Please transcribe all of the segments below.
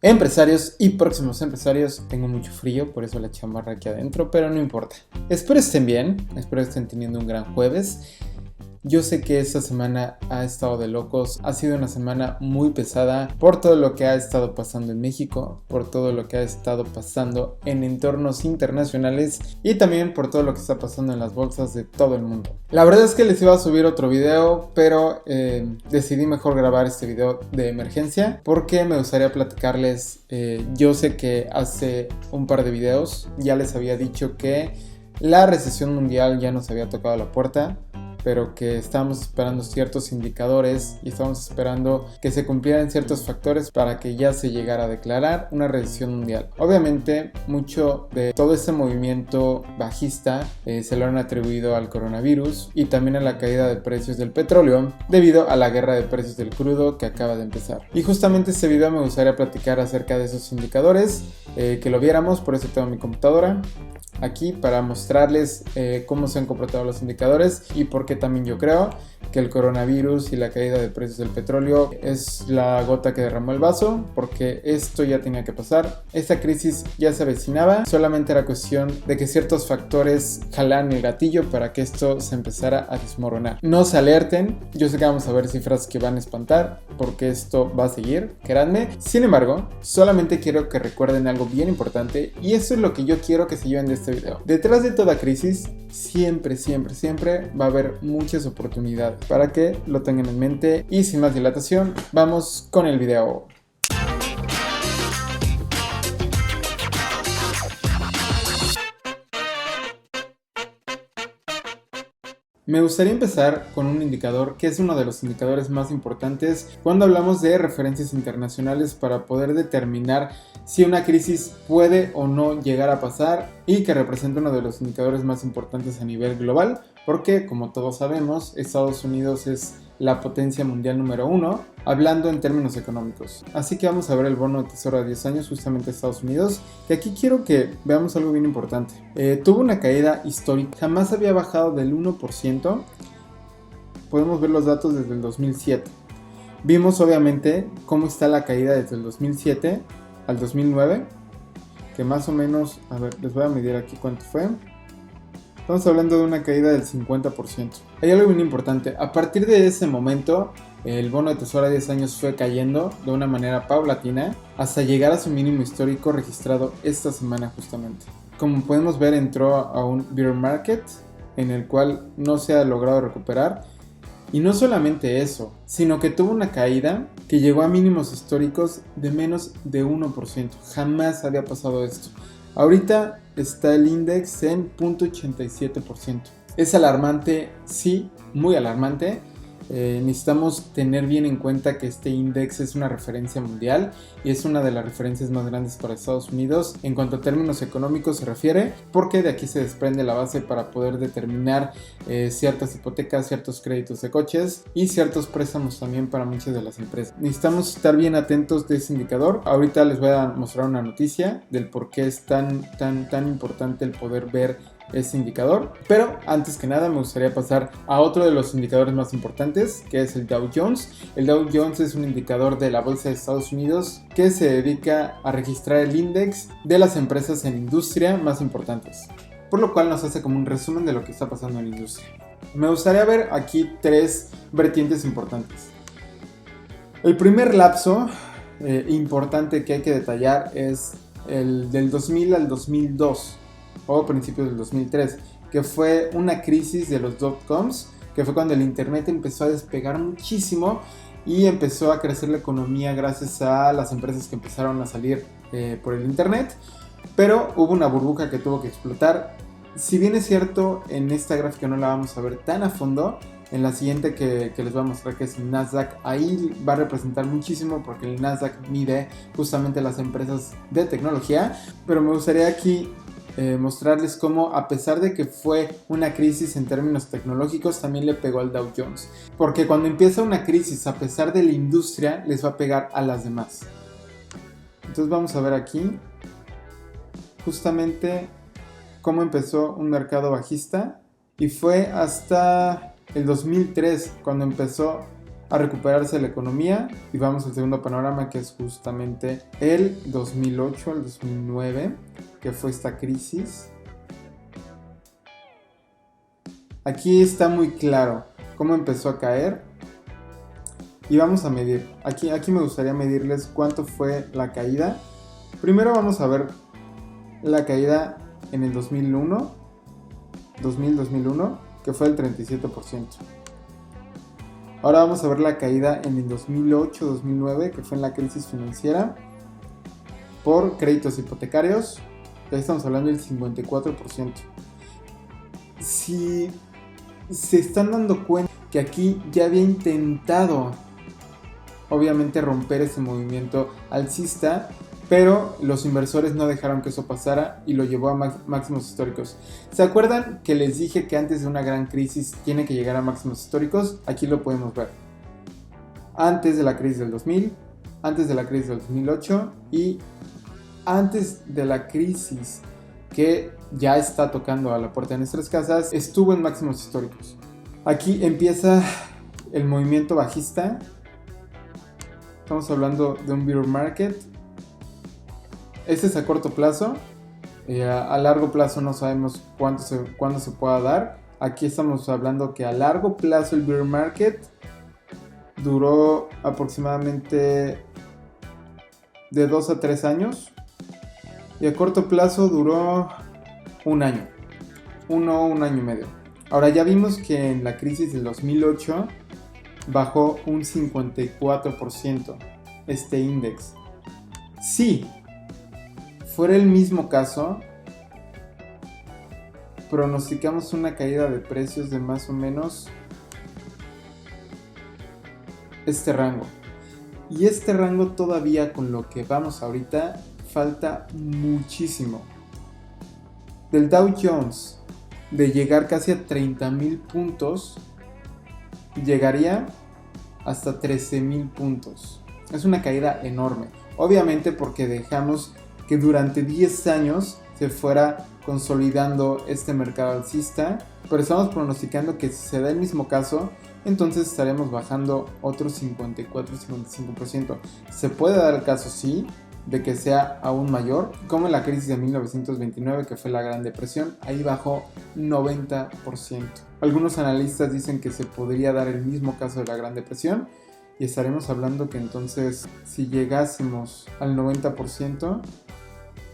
Empresarios y próximos empresarios, tengo mucho frío, por eso la chamarra aquí adentro, pero no importa. Espero estén bien, espero estén teniendo un gran jueves. Yo sé que esta semana ha estado de locos, ha sido una semana muy pesada por todo lo que ha estado pasando en México, por todo lo que ha estado pasando en entornos internacionales y también por todo lo que está pasando en las bolsas de todo el mundo. La verdad es que les iba a subir otro video, pero decidí mejor grabar este video de emergencia porque me gustaría platicarles. Yo sé que hace un par de videos ya les había dicho que la recesión mundial ya nos había tocado la puerta, pero que estábamos esperando ciertos indicadores y estábamos esperando que se cumplieran ciertos factores para que ya se llegara a declarar una recesión mundial. Obviamente, mucho de todo este movimiento bajista se lo han atribuido al coronavirus y también a la caída de precios del petróleo debido a la guerra de precios del crudo que acaba de empezar. Y justamente este video me gustaría platicar acerca de esos indicadores, que lo viéramos, por eso tengo mi computadora aquí para mostrarles cómo se han comportado los indicadores y por qué también yo creo que el coronavirus y la caída de precios del petróleo es la gota que derramó el vaso, porque esto ya tenía que pasar. Esta crisis ya se avecinaba, solamente era cuestión de que ciertos factores jalaran el gatillo para que esto se empezara a desmoronar. No se alerten, yo sé que vamos a ver cifras que van a espantar, porque esto va a seguir, créanme. Sin embargo, solamente quiero que recuerden algo bien importante, y eso es lo que yo quiero que se lleven de este video. Detrás de toda crisis, siempre va a haber muchas oportunidades, para que lo tengan en mente. Y sin más dilatación, vamos con el video. Me gustaría empezar con un indicador que es uno de los indicadores más importantes cuando hablamos de referencias internacionales para poder determinar si una crisis puede o no llegar a pasar, y que representa uno de los indicadores más importantes a nivel global, porque como todos sabemos, Estados Unidos es la potencia mundial número 1, hablando en términos económicos. Así que vamos a ver el bono de tesoro a 10 años, justamente Estados Unidos, que aquí quiero que veamos algo bien importante. Tuvo una caída histórica, jamás había bajado del 1%, podemos ver los datos desde el 2007. Vimos obviamente cómo está la caída desde el 2007 al 2009, que más o menos, a ver, les voy a medir aquí cuánto fue. Estamos hablando de una caída del 50%. Hay algo bien importante. A partir de ese momento, el bono de tesoro a 10 años fue cayendo de una manera paulatina hasta llegar a su mínimo histórico registrado esta semana justamente. Como podemos ver, entró a un bear market en el cual no se ha logrado recuperar. Y no solamente eso, sino que tuvo una caída que llegó a mínimos históricos de menos de 1%. Jamás había pasado esto. Ahorita está el índice en 0.87%. Es alarmante, sí, muy alarmante. Necesitamos tener bien en cuenta que este índice es una referencia mundial y es una de las referencias más grandes para Estados Unidos en cuanto a términos económicos se refiere, porque de aquí se desprende la base para poder determinar ciertas hipotecas, ciertos créditos de coches y ciertos préstamos también para muchas de las empresas. Necesitamos estar bien atentos de ese indicador. Ahorita les voy a mostrar una noticia del por qué es tan importante el poder ver ese indicador, pero antes que nada me gustaría pasar a otro de los indicadores más importantes, que es el Dow Jones. El Dow Jones es un indicador de la bolsa de Estados Unidos que se dedica a registrar el índice de las empresas en industria más importantes, por lo cual nos hace como un resumen de lo que está pasando en la industria. Me gustaría ver aquí tres vertientes importantes. El primer lapso importante que hay que detallar es el del 2000 al 2002 o principios del 2003, que fue una crisis de los dot-coms, que fue cuando el internet empezó a despegar muchísimo y empezó a crecer la economía gracias a las empresas que empezaron a salir por el internet, pero hubo una burbuja que tuvo que explotar. Si bien es cierto, en esta gráfica no la vamos a ver tan a fondo, en la siguiente que les voy a mostrar, que es el Nasdaq, ahí va a representar muchísimo, porque el Nasdaq mide justamente las empresas de tecnología, pero me gustaría aquí mostrarles cómo, a pesar de que fue una crisis en términos tecnológicos, también le pegó al Dow Jones, porque cuando empieza una crisis, a pesar de la industria, les va a pegar a las demás. Entonces vamos a ver aquí justamente cómo empezó un mercado bajista, y fue hasta el 2003 cuando empezó a recuperarse la economía. Y vamos al segundo panorama, que es justamente el 2008 al 2009, que fue esta crisis. Aquí está muy claro cómo empezó a caer. Y vamos a medir. Aquí me gustaría medirles cuánto fue la caída. Primero vamos a ver la caída en el 2001, que fue el 37%. Ahora vamos a ver la caída en el 2008-2009, que fue en la crisis financiera, por créditos hipotecarios. Ya estamos hablando del 54%. Si se están dando cuenta que aquí ya había intentado, obviamente, romper ese movimiento alcista, pero los inversores no dejaron que eso pasara y lo llevó a máximos históricos. ¿Se acuerdan que les dije que antes de una gran crisis tiene que llegar a máximos históricos? Aquí lo podemos ver. Antes de la crisis del 2000, antes de la crisis del 2008 y antes de la crisis que ya está tocando a la puerta de nuestras casas, estuvo en máximos históricos. Aquí empieza el movimiento bajista. Estamos hablando de un bear market. Este es a corto plazo. A largo plazo no sabemos cuándo se pueda dar. Aquí estamos hablando que a largo plazo el bear market duró aproximadamente de 2 a 3 años. Y a corto plazo duró un año. Un año y medio. Ahora ya vimos que en la crisis del 2008 bajó un 54% este índice. Si fuera el mismo caso, pronosticamos una caída de precios de más o menos este rango. Y este rango todavía, con lo que vamos ahorita, falta muchísimo. Del Dow Jones, de llegar casi a 30,000 puntos, llegaría hasta 13,000 puntos. Es una caída enorme. Obviamente porque dejamos que durante 10 años se fuera consolidando este mercado alcista, pero estamos pronosticando que si se da el mismo caso, entonces estaremos bajando otro 54-55%. Se puede dar el caso, sí, de que sea aún mayor, como en la crisis de 1929, que fue la Gran Depresión. Ahí bajó 90%. Algunos analistas dicen que se podría dar el mismo caso de la Gran Depresión, y estaremos hablando que entonces, si llegásemos al 90%,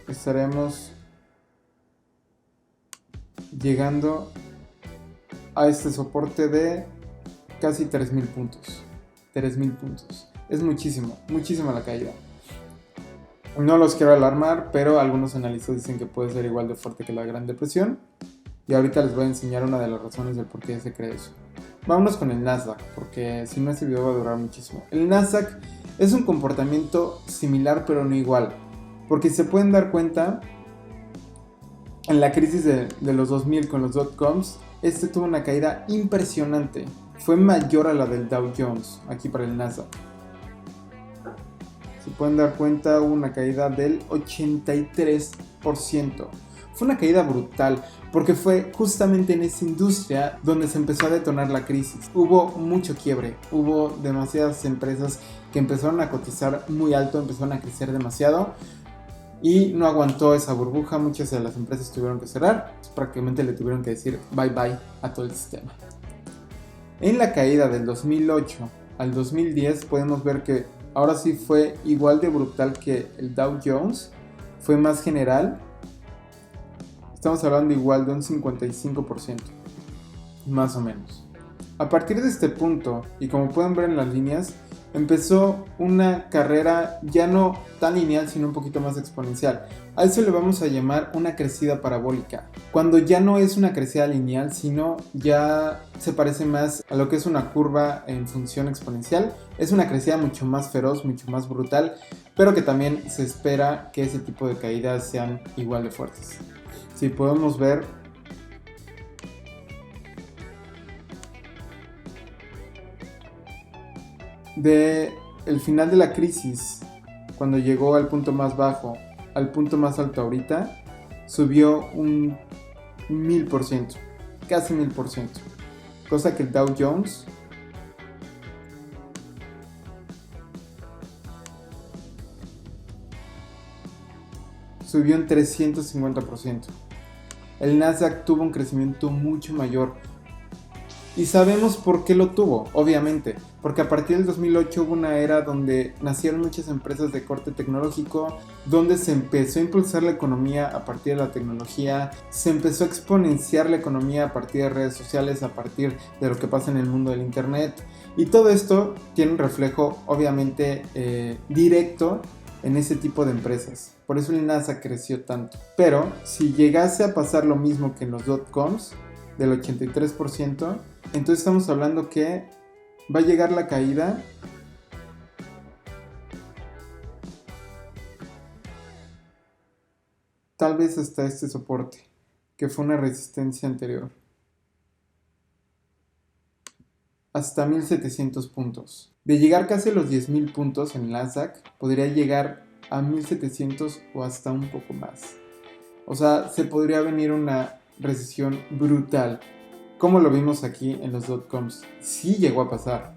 estaremos llegando a este soporte de casi 3,000 puntos. 3,000 puntos. Es muchísima la caída. No los quiero alarmar, pero algunos analistas dicen que puede ser igual de fuerte que la Gran Depresión. Y ahorita les voy a enseñar una de las razones del por qué se cree eso. Vámonos con el Nasdaq, porque si no este video va a durar muchísimo. El Nasdaq es un comportamiento similar, pero no igual. Porque si se pueden dar cuenta, en la crisis de los 2000 con los dot-coms, este tuvo una caída impresionante. Fue mayor a la del Dow Jones, aquí para el Nasdaq. Si pueden dar cuenta, hubo una caída del 83%. Fue una caída brutal, porque fue justamente en esa industria donde se empezó a detonar la crisis. Hubo mucho quiebre, hubo demasiadas empresas que empezaron a cotizar muy alto, empezaron a crecer demasiado y no aguantó esa burbuja. Muchas de las empresas tuvieron que cerrar, pues prácticamente le tuvieron que decir bye bye a todo el sistema. En la caída del 2008 al 2010 podemos ver que ahora sí fue igual de brutal que el Dow Jones, fue más general. Estamos hablando igual de un 55%, más o menos. A partir de este punto, y como pueden ver en las líneas, empezó una carrera ya no tan lineal, sino un poquito más exponencial. A eso le vamos a llamar una crecida parabólica. Cuando ya no es una crecida lineal, sino ya se parece más a lo que es una curva en función exponencial. Es una crecida mucho más feroz, mucho más brutal, pero que también se espera que ese tipo de caídas sean igual de fuertes. Si podemos ver, de el final de la crisis, cuando llegó al punto más bajo al punto más alto ahorita, subió un 1000%, casi 1000%, cosa que el Dow Jones subió en 350%. El Nasdaq tuvo un crecimiento mucho mayor. Y sabemos por qué lo tuvo, obviamente, porque a partir del 2008 hubo una era donde nacieron muchas empresas de corte tecnológico, donde se empezó a impulsar la economía a partir de la tecnología, se empezó a exponenciar la economía a partir de redes sociales, a partir de lo que pasa en el mundo del internet, y todo esto tiene un reflejo obviamente directo en ese tipo de empresas. Por eso el Nasdaq creció tanto. Pero si llegase a pasar lo mismo que en los dot-coms, del 83%, entonces estamos hablando que va a llegar la caída tal vez hasta este soporte, que fue una resistencia anterior, hasta 1700 puntos. De llegar casi a los 10.000 puntos en Nasdaq, podría llegar a 1700 o hasta un poco más. O sea, se podría venir una recesión brutal, como lo vimos aquí en los dot-coms. Sí llegó a pasar,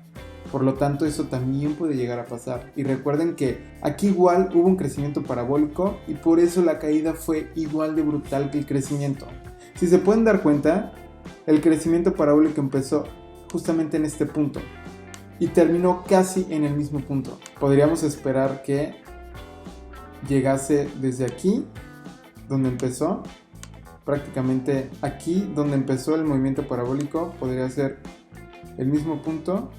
por lo tanto eso también puede llegar a pasar. Y recuerden que aquí igual hubo un crecimiento parabólico y por eso la caída fue igual de brutal que el crecimiento. Si se pueden dar cuenta, el crecimiento parabólico empezó justamente en este punto y terminó casi en el mismo punto. Podríamos esperar que llegase desde aquí, donde empezó, prácticamente aquí donde empezó el movimiento parabólico, podría ser el mismo punto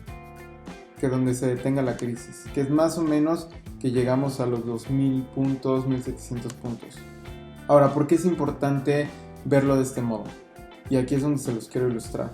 que donde se detenga la crisis, que es más o menos que llegamos a los 2000 puntos, 1700 puntos. Ahora, ¿por qué es importante verlo de este modo? Y aquí es donde se los quiero ilustrar.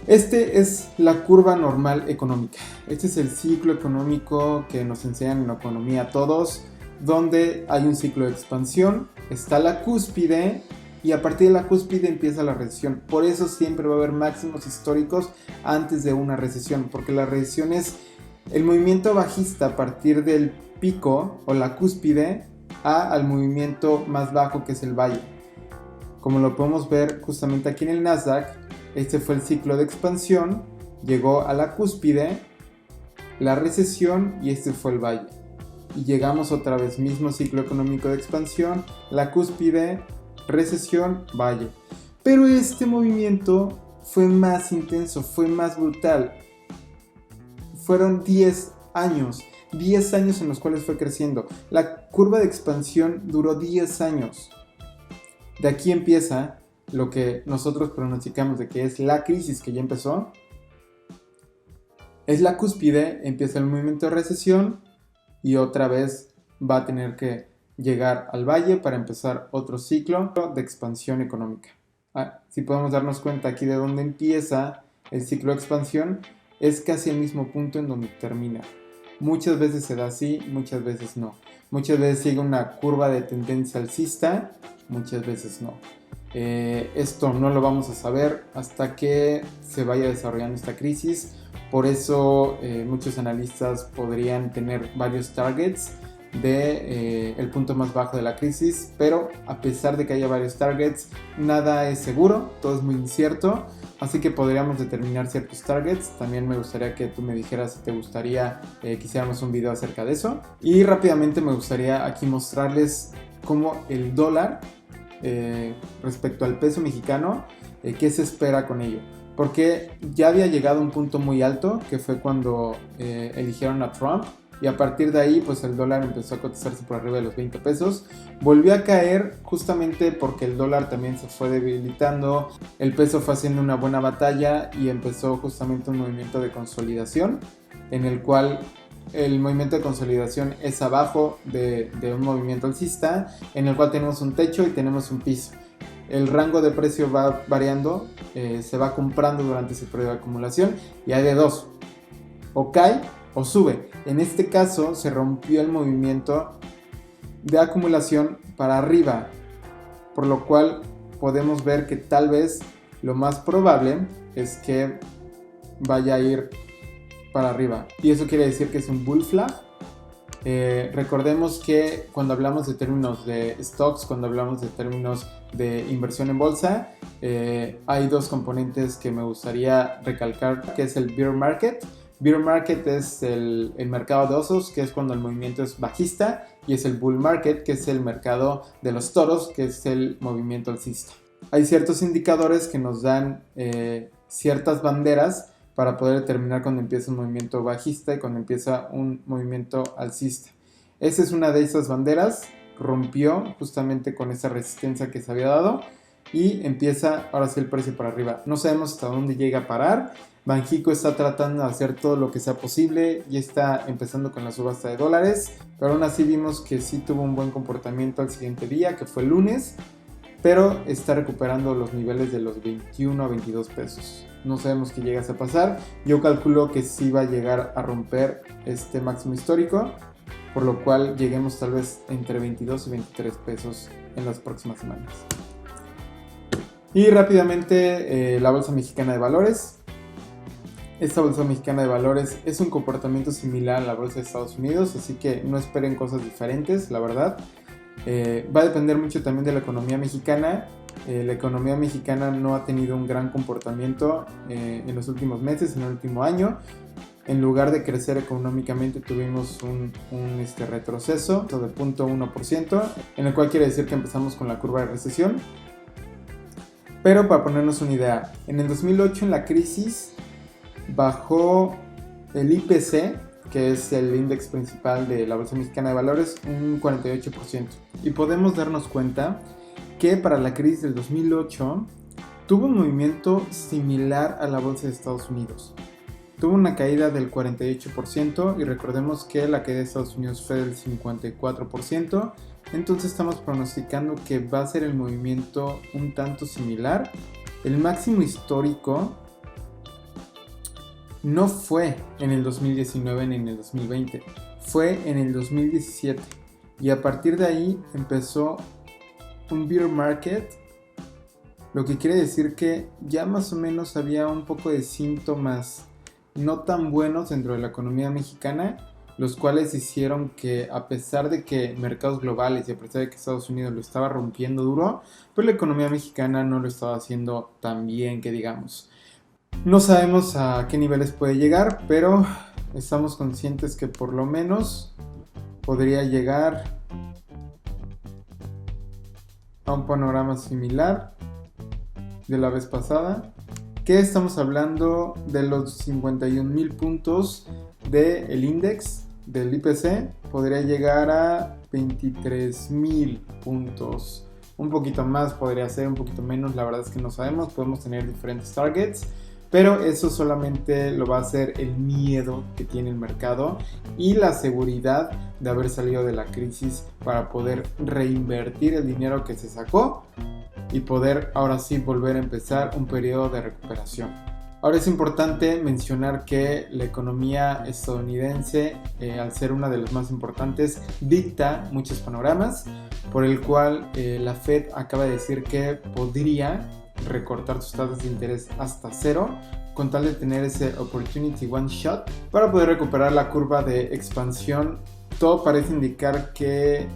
Este es la curva normal económica. Este es el ciclo económico que nos enseñan en economía a todos, donde hay un ciclo de expansión, está la cúspide y a partir de la cúspide empieza la recesión. Por eso siempre va a haber máximos históricos antes de una recesión, porque la recesión es el movimiento bajista a partir del pico o la cúspide al movimiento más bajo, que es el valle. Como lo podemos ver justamente aquí en el Nasdaq, este fue el ciclo de expansión, llegó a la cúspide, la recesión y este fue el valle. Y llegamos otra vez, mismo ciclo económico de expansión, la cúspide, recesión, valle. Pero este movimiento fue más intenso, fue más brutal. Fueron 10 años en los cuales fue creciendo. La curva de expansión duró 10 años. De aquí empieza lo que nosotros pronosticamos de que es la crisis que ya empezó. Es la cúspide, empieza el movimiento de recesión y otra vez va a tener que llegar al valle para empezar otro ciclo de expansión económica. Si podemos darnos cuenta aquí de dónde empieza el ciclo de expansión, es casi el mismo punto en donde termina. Muchas veces se da así, muchas veces no. Muchas veces sigue una curva de tendencia alcista, muchas veces no. Esto no lo vamos a saber hasta que se vaya desarrollando esta crisis. Por eso muchos analistas podrían tener varios targets de el punto más bajo de la crisis, pero a pesar de que haya varios targets, nada es seguro, todo es muy incierto, así que podríamos determinar ciertos targets. También me gustaría que tú me dijeras si te gustaría que hiciéramos un video acerca de eso. Y rápidamente me gustaría aquí mostrarles cómo el dólar respecto al peso mexicano, qué se espera con ello. Porque ya había llegado a un punto muy alto, que fue cuando eligieron a Trump, y a partir de ahí pues el dólar empezó a cotizarse por arriba de los 20 pesos. Volvió a caer justamente porque el dólar también se fue debilitando, el peso fue haciendo una buena batalla y empezó justamente un movimiento de consolidación, en el cual el movimiento de consolidación es abajo de un movimiento alcista, en el cual tenemos un techo y tenemos un piso. El rango de precio va variando, se va comprando durante ese periodo de acumulación y hay de dos, o cae o sube. En este caso se rompió el movimiento de acumulación para arriba, por lo cual podemos ver que tal vez lo más probable es que vaya a ir para arriba, y eso quiere decir que es un bull flag. Recordemos que cuando hablamos de términos de stocks, cuando hablamos de términos de inversión en bolsa, hay dos componentes que me gustaría recalcar, que es el bear market. Bear market es el mercado de osos, que es cuando el movimiento es bajista, y es el bull market, que es el mercado de los toros, que es el movimiento alcista. Hay ciertos indicadores que nos dan ciertas banderas para poder determinar cuando empieza un movimiento bajista y cuando empieza un movimiento alcista. Esa es una de esas banderas, rompió justamente con esa resistencia que se había dado y empieza ahora sí el precio para arriba. No sabemos hasta dónde llega a parar. Banxico está tratando de hacer todo lo que sea posible y está empezando con la subasta de dólares, pero aún así vimos que sí tuvo un buen comportamiento al siguiente día, que fue el lunes, pero está recuperando los niveles de los 21 a 22 pesos. No sabemos qué llegase a pasar. Yo calculo que sí va a llegar a romper este máximo histórico, por lo cual lleguemos tal vez entre 22 y 23 pesos en las próximas semanas. Y rápidamente la Bolsa Mexicana de Valores. Esta Bolsa Mexicana de Valores es un comportamiento similar a la Bolsa de Estados Unidos, así que no esperen cosas diferentes, la verdad. Va a depender mucho también de la economía mexicana. La economía mexicana no ha tenido un gran comportamiento en los últimos meses, en el último año. En lugar de crecer económicamente tuvimos un retroceso de 0.1%, en el cual quiere decir que empezamos con la curva de recesión. Pero para ponernos una idea, en el 2008 en la crisis bajó el IPC, que es el índice principal de la Bolsa Mexicana de Valores, un 48%. Y podemos darnos cuenta que para la crisis del 2008 tuvo un movimiento similar a la Bolsa de Estados Unidos. Tuvo una caída del 48% y recordemos que la caída de Estados Unidos fue del 54%. Entonces estamos pronosticando que va a ser el movimiento un tanto similar. El máximo histórico no fue en el 2019 ni en el 2020, fue en el 2017. Y a partir de ahí empezó un bear market, lo que quiere decir que ya más o menos había un poco de síntomas no tan buenos dentro de la economía mexicana, los cuales hicieron que, a pesar de que mercados globales y a pesar de que Estados Unidos lo estaba rompiendo duro, pues la economía mexicana no lo estaba haciendo tan bien que digamos. No sabemos a qué niveles puede llegar, pero estamos conscientes que por lo menos podría llegar a un panorama similar de la vez pasada, que estamos hablando de los 51,000 puntos del índice del IPC, podría llegar a 23,000 puntos, un poquito más, podría ser un poquito menos, la verdad es que no sabemos, podemos tener diferentes targets, pero eso solamente lo va a hacer el miedo que tiene el mercado y la seguridad de haber salido de la crisis para poder reinvertir el dinero que se sacó y poder ahora sí volver a empezar un periodo de recuperación. Ahora es importante mencionar que la economía estadounidense, al ser una de las más importantes, dicta muchos panoramas, por el cual la Fed acaba de decir que podría recortar sus tasas de interés hasta cero, con tal de tener ese opportunity one shot para poder recuperar la curva de expansión. Todo parece indicar que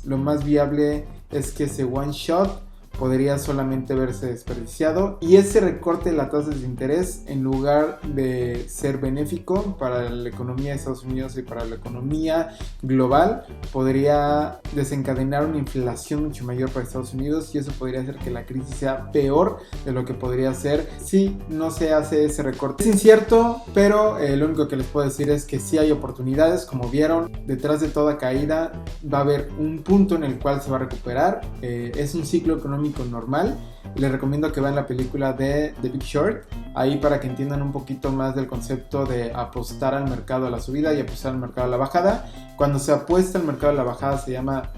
lo más viable es que ese one shot podría solamente verse desperdiciado y ese recorte de las tasas de interés, en lugar de ser benéfico para la economía de Estados Unidos y para la economía global, podría desencadenar una inflación mucho mayor para Estados Unidos y eso podría hacer que la crisis sea peor de lo que podría ser si no se hace ese recorte. Es incierto, pero lo único que les puedo decir es que sí hay oportunidades. Como vieron, detrás de toda caída va a haber un punto en el cual se va a recuperar. Es un ciclo económico normal. Les recomiendo que vean la película de The Big Short, ahí para que entiendan un poquito más del concepto de apostar al mercado a la subida y apostar al mercado a la bajada. Cuando se apuesta al mercado a la bajada se llama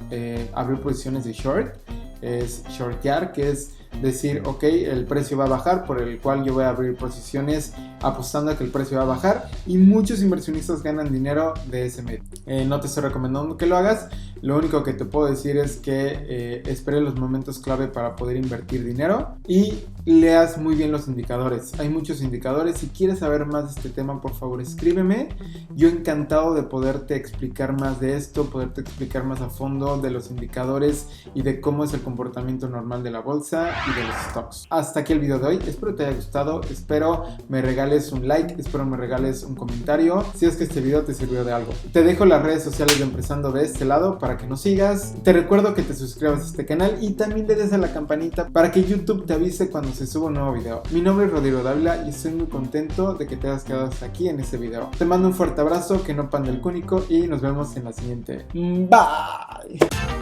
abrir posiciones de short, es shortear, que es decir, ok, el precio va a bajar, por el cual yo voy a abrir posiciones apostando a que el precio va a bajar, y muchos inversionistas ganan dinero de ese medio. No te estoy recomendando que lo hagas, lo único que te puedo decir es que esperes los momentos clave para poder invertir dinero y leas muy bien los indicadores. Hay muchos indicadores. Si quieres saber más de este tema, por favor escríbeme. Yo encantado de poderte explicar más de esto, poderte explicar más a fondo de los indicadores y de cómo es el comportamiento normal de la bolsa y de los stocks. Hasta aquí el video de hoy, espero te haya gustado, espero me regales regales un like, espero me regales un comentario si es que este video te sirvió de algo. Te dejo las redes sociales de Empresando de este lado para que nos sigas. Te recuerdo que te suscribas a este canal y también le des a la campanita para que YouTube te avise cuando se suba un nuevo video. Mi nombre es Rodrigo Dávila y estoy muy contento de que te hayas quedado hasta aquí en este video. Te mando un fuerte abrazo, que no panda el cúnico y nos vemos en la siguiente. Bye.